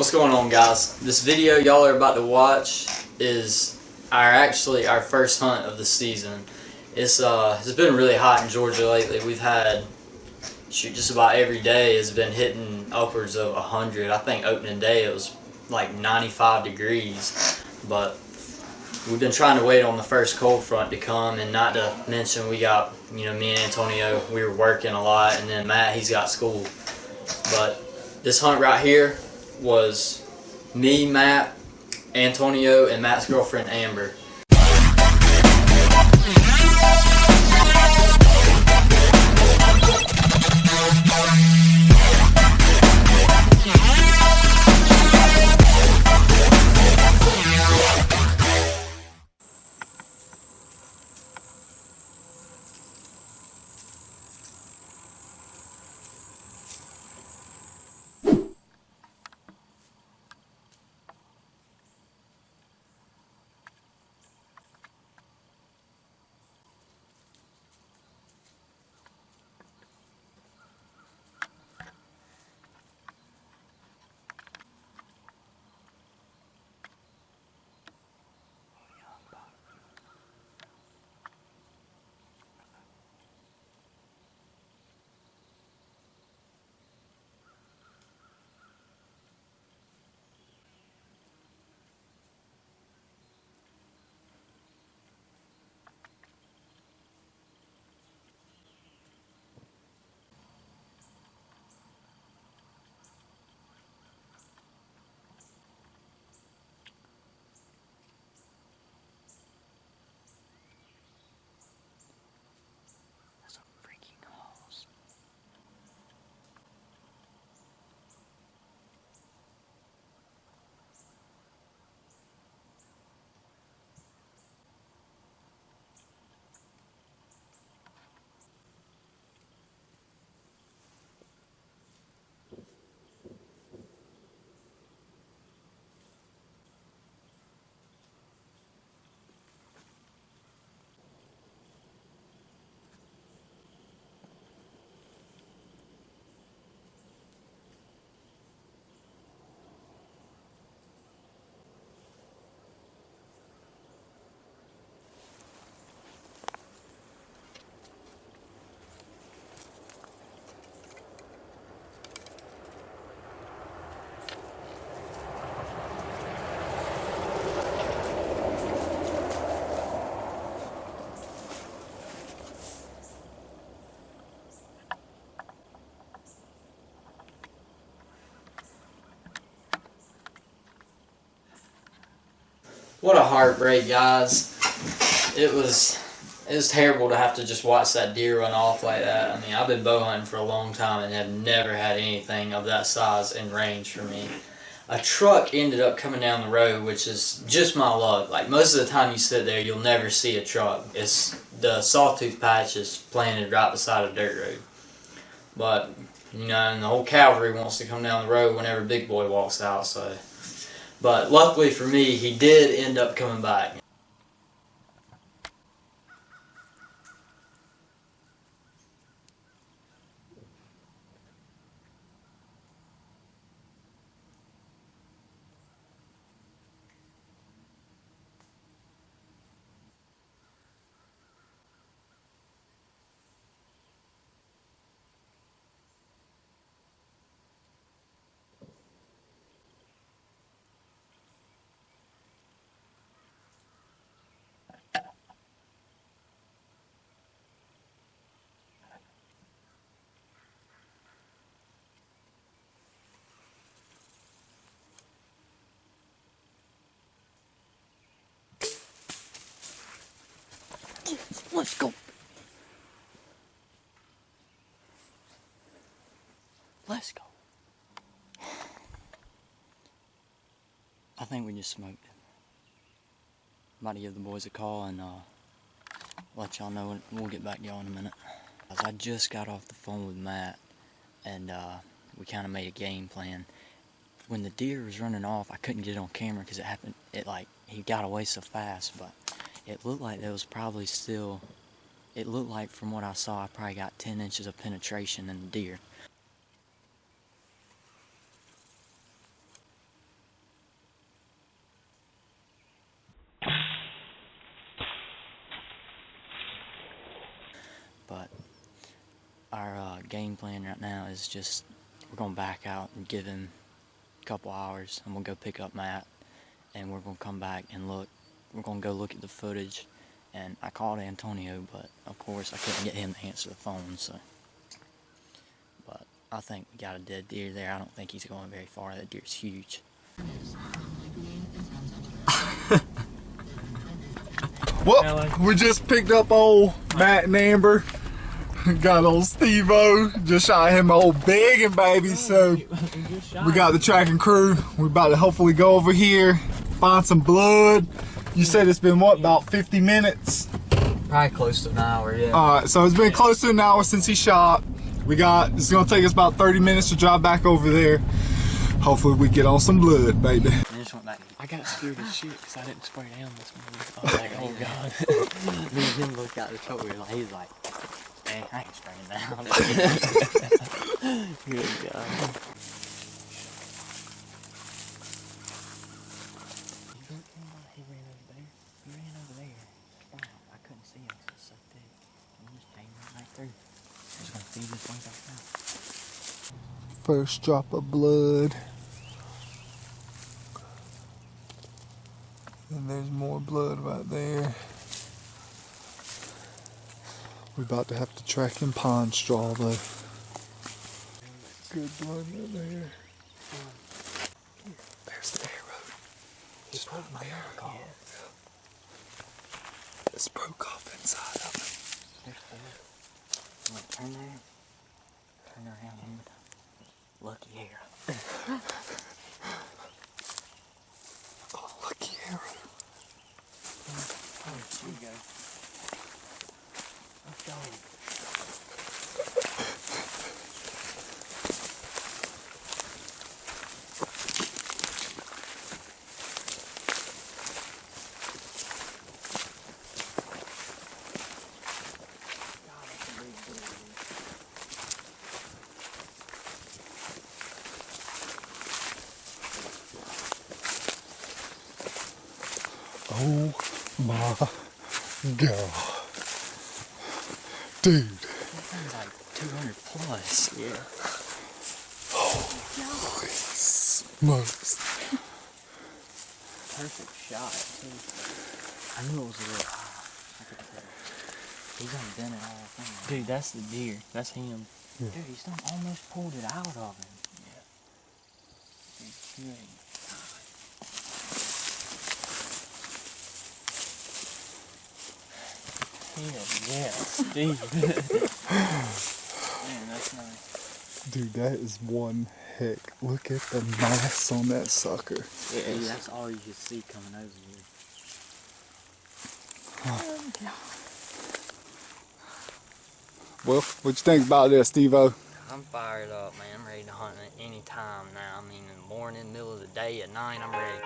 What's going on, guys? This video y'all are about to watch is our first hunt of the season. It's been really hot in Georgia lately. We've had just about every day has been hitting upwards of 100. I think opening day it was like 95 degrees, but we've been trying to wait on the first cold front to come, and not to mention we got, me and Antonio, we were working a lot, and then Matt, he's got school. But this hunt right here was me, Matt, Antonio, and Matt's girlfriend Amber. What a heartbreak, guys. It was terrible to have to just watch that deer run off like that. I mean, I've been bow hunting for a long time and have never had anything of that size in range for me. A truck ended up coming down the road, which is just my luck. Like, most of the time you sit there, you'll never see a truck. It's the sawtooth patch is planted right beside a dirt road. But, and the whole cavalry wants to come down the road whenever Big Boy walks out, so. But luckily for me, he did end up coming back. Let's go. Let's go. I think we just smoked it. I'm about to give the boys a call and let y'all know. We'll get back to y'all in a minute. I just got off the phone with Matt, and we kind of made a game plan. When the deer was running off, I couldn't get it on camera because he got away so fast, but it looked like there was probably still, it looked like from what I saw, I probably got 10 inches of penetration in the deer. our game plan right now is just we're gonna back out and give him a couple hours, and we'll go pick up Matt, and we're gonna come back and look. We're gonna go look at the footage, and I called Antonio, but of course I couldn't get him to answer the phone. So, but I think we got a dead deer there. I don't think he's going very far. That deer's huge. Well, we just picked up old Matt and Amber. Got old Steve-O. Just shot him old biggin, baby. So we got the tracking crew. We're about to hopefully go over here, find some blood. You said it's been what, about 50 minutes? Probably close to an hour, yeah. Alright, so it's been close to an hour since he shot. It's gonna take us about 30 minutes to drive back over there. Hopefully we get on some blood, baby. I got scared as shit because I didn't spray down this morning. I was like, oh god. Me and him looked out the truck, he's like, hey, I ain't spraying down. Good God. He ran over there. He ran over there. Stop. I couldn't see him because it's so thick. He just came right through. He's gonna feed this way back now. First drop of blood. And there's more blood right there. We're about to have to track him pond straw though. Good blood right there. There's the arrow. Just broke my arrow off. Yeah. It's broke off inside of it. There's blood. You want to turn there? Turn around here. Lucky arrow. Oh, lucky arrow. Oh, here you go. Let's go. Oh my God. Dude. That thing's like 200 plus. Yeah. Holy smokes. Perfect shot, too. I knew it was a little high. I could tell. He's done done it all thing. Dude, that's the deer. That's him. Dude, he's done almost pulled it out of him. Yeah. Dude, good. Yes, dude. Man, that's nice. Dude, that is one heck. Look at the mass on that sucker. Yeah, dude, that's all you can see coming over here. Well, what you think about this, Steve-O? I'm fired up, man. I'm ready to hunt at any time now. I mean, in the morning, middle of the day, at night, I'm ready.